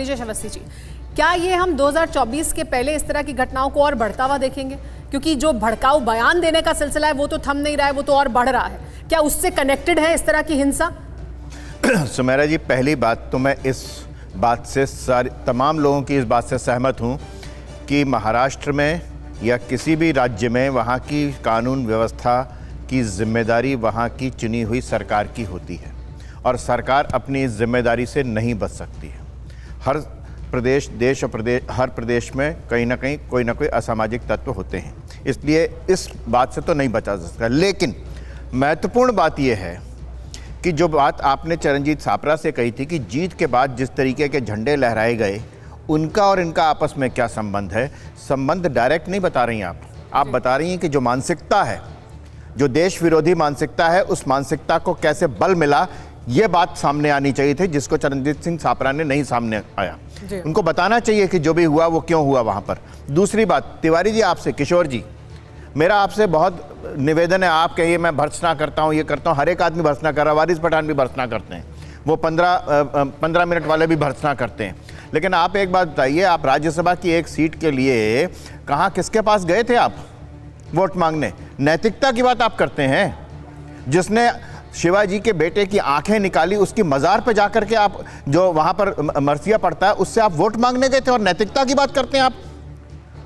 अवनीश अवस्थी जी, क्या ये हम 2024 के पहले इस तरह की घटनाओं को और बढ़ता हुआ देखेंगे? क्योंकि जो भड़काऊ बयान देने का सिलसिला है वो तो थम नहीं रहा है, वो तो और बढ़ रहा है। क्या उससे कनेक्टेड है इस तरह की हिंसा? सुमेरा जी, पहली बात तो मैं इस बात से तमाम लोगों की इस बात से सहमत हूँ कि महाराष्ट्र में या किसी भी राज्य में वहाँ की कानून व्यवस्था की जिम्मेदारी वहाँ की चुनी हुई सरकार की होती है और सरकार अपनी इस जिम्मेदारी से नहीं बच सकती है। हर प्रदेश, देश और प्रदेश, हर प्रदेश में कहीं ना कहीं कोई ना कोई असामाजिक तत्व होते हैं, इसलिए इस बात से तो नहीं बचा जा सकता। लेकिन महत्वपूर्ण बात यह है कि जो बात आपने चरणजीत सापरा से कही थी कि जीत के बाद जिस तरीके के झंडे लहराए गए, उनका और इनका आपस में क्या संबंध है? संबंध डायरेक्ट नहीं बता रही हैं आप बता रही हैं कि जो मानसिकता है, जो देश विरोधी मानसिकता है, उस मानसिकता को कैसे बल मिला, ये बात सामने आनी चाहिए थी, जिसको चरणजीत सिंह सापरा ने नहीं सामने आया। उनको बताना चाहिए कि जो भी हुआ वो क्यों हुआ वहाँ पर। दूसरी बात, तिवारी जी आपसे, किशोर जी, मेरा आपसे बहुत निवेदन है, आप कहिए मैं भर्त्सना करता हूँ, ये करता हूँ, हर एक आदमी भर्त्सना कर रहा है, वारिस पठान भी भर्त्सना करते हैं, वो 15 मिनट वाले भी भर्त्सना करते हैं। लेकिन आप एक बात बताइए, आप राज्यसभा की एक सीट के लिए कहाँ किसके पास गए थे आप वोट मांगने? नैतिकता की बात आप करते हैं। जिसने शिवाजी के बेटे की आंखें निकाली, उसकी मज़ार पे जाकर के आप, जो वहाँ पर मरसिया पड़ता है, उससे आप वोट मांगने गए थे और नैतिकता की बात करते हैं आप।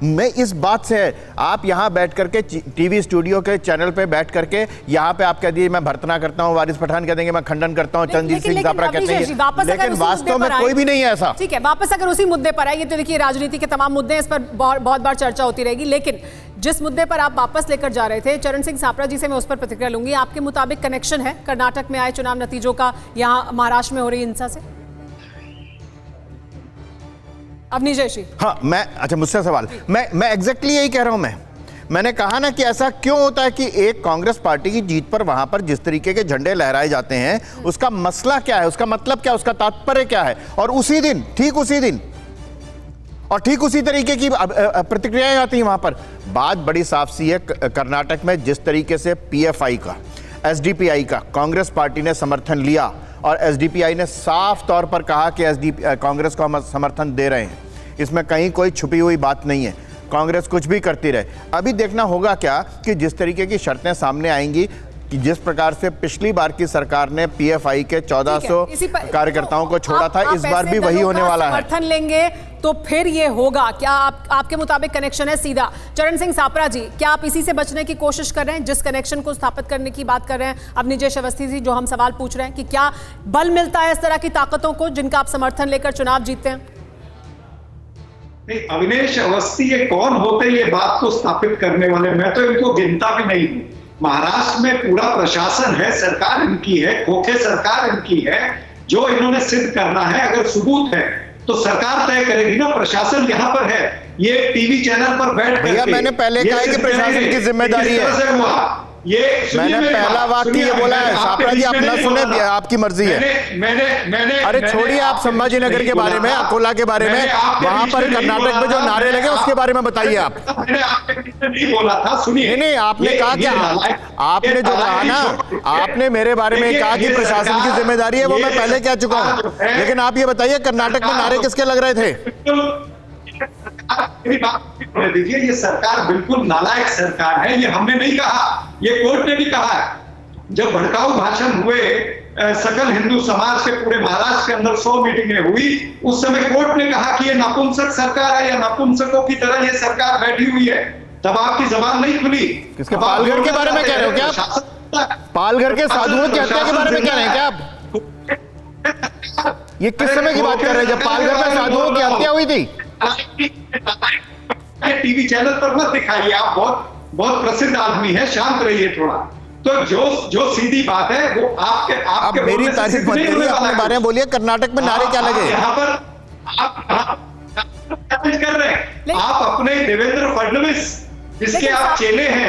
मैं इस बात से, आप यहाँ बैठ करके टीवी स्टूडियो के चैनल पे बैठ करके यहाँ पे आप कह दीजिए मैं भर्त्सना करता हूँ, वारिस पठान कह देंगे मैं खंडन करता हूँ, चरणजीत सिंह सापरा कहते हैं, लेकिन वास्तव में कोई भी नहीं है ऐसा। ठीक है, वापस अगर उसी मुद्दे पर आए, ये तो देखिए राजनीति के तमाम मुद्दे हैं, इस पर बहुत बार चर्चा होती रहेगी, लेकिन जिस मुद्दे पर आप वापस लेकर जा रहे थे, चरण सिंह सापरा जी से मैं उस पर प्रतिक्रिया लूंगी। आपके मुताबिक कनेक्शन है कर्नाटक में आए चुनाव नतीजों का यहाँ महाराष्ट्र में हो रही हिंसा से? अवनीश जी। हाँ, अच्छा मुझसे सवाल, मैं एग्जैक्टली यही कह रहा हूं। मैंने कहा ना कि ऐसा क्यों होता है कि एक कांग्रेस पार्टी की जीत पर वहां पर जिस तरीके के झंडे लहराए जाते हैं, उसका मसला क्या है, उसका मतलब क्या है, उसका तात्पर्य क्या है? और उसी दिन, ठीक उसी दिन और ठीक उसी तरीके की प्रतिक्रियाएं आती हैं वहां पर। बात बड़ी साफ सी है, कर्नाटक में जिस तरीके से पीएफआई का, एसडीपीआई का कांग्रेस पार्टी ने समर्थन लिया और एसडीपीआई ने साफ तौर पर कहा कि कांग्रेस को हम समर्थन दे रहे हैं, इसमें कहीं कोई छुपी हुई बात नहीं है। कांग्रेस कुछ भी करती रहे, अभी देखना होगा क्या कि जिस तरीके की शर्तें सामने आएंगी, कि जिस प्रकार से पिछली बार की सरकार ने पीएफआई के 1400 कार्यकर्ताओं को छोड़ा था, इस बार भी वही होने वाला है। समर्थन लेंगे तो फिर ये होगा क्या? आपके मुताबिक कनेक्शन है सीधा। चरण सिंह सापरा जी, क्या आप इसी से बचने की कोशिश कर रहे हैं, जिस कनेक्शन को स्थापित करने की बात कर रहे हैं अवनीश अवस्थी जी, जो हम सवाल पूछ रहे हैं कि क्या बल मिलता है इस तरह की ताकतों को जिनका आप समर्थन लेकर चुनाव जीतते हैं? नहीं, अविनेश अवस्थी ये कौन होते ये बात को स्थापित करने वाले? मैं तो इनको गिनता भी नहीं हूं। महाराष्ट्र में पूरा प्रशासन है, सरकार इनकी है, खोखे सरकार इनकी है। जो इन्होंने सिद्ध करना है, अगर सबूत है तो सरकार तय करेगी ना, प्रशासन यहाँ पर है। ये टीवी चैनल पर बैठ कर, मैंने पहले कहा है कि प्रशासन की जिम्मेदारी है। मैंने पहला वाक्य ये बोला है, सापरा जी आप ना सुने, आपकी मर्जी है। मैंने अरे छोड़िए आप संभाजी नगर के बारे में, अकोला के बारे में, वहां पर कर्नाटक में जो नारे लगे उसके बारे में बताइए आप। मैंने आपने नहीं बोला था, सुनिए। नहीं, आपने कहा कि आपने जो कहा ना, आपने मेरे बारे में कहा कि प्रशासन की जिम्मेदारी है, वो मैं पहले कह चुका हूँ। लेकिन आप ये बताइए कर्नाटक में नारे किसके लग रहे थे? मेरी बात दीजिए, ये सरकार बिल्कुल नालायक सरकार है, ये हमने नहीं कहा, ये कोर्ट ने भी कहा है। जब भड़काऊ भाषण हुए सकल हिंदू समाज के पूरे महाराष्ट्र के अंदर 100 मीटिंगें हुई, उस समय कोर्ट ने कहा कि ये नपुंसक सरकार है या नपुंसकों की तरह ये सरकार बैठी हुई है। तब आपकी जबान नहीं खुली। किसके पालघर के बारे में कह रहे हो क्या आप? पालघर के साधुओं की हत्या के बारे में कह रहे हैं क्या आप? ये किस समय की बात कर रहे हैं जब पालघर में साधुओं की हत्या हुई थी? टीवी चैनल पर मत दिखाइए, आप बहुत प्रसिद्ध आदमी है, शांत रहिए थोड़ा। तो जो सीधी बात है वो आपके मेरी तारीफ मत करिए, अपने बारे में बोलिए। कर्नाटक में नारे क्या लगे? यहाँ पर आप कर रहे हैं, आप अपने देवेंद्र फडणवीस जिसके आप चेले हैं।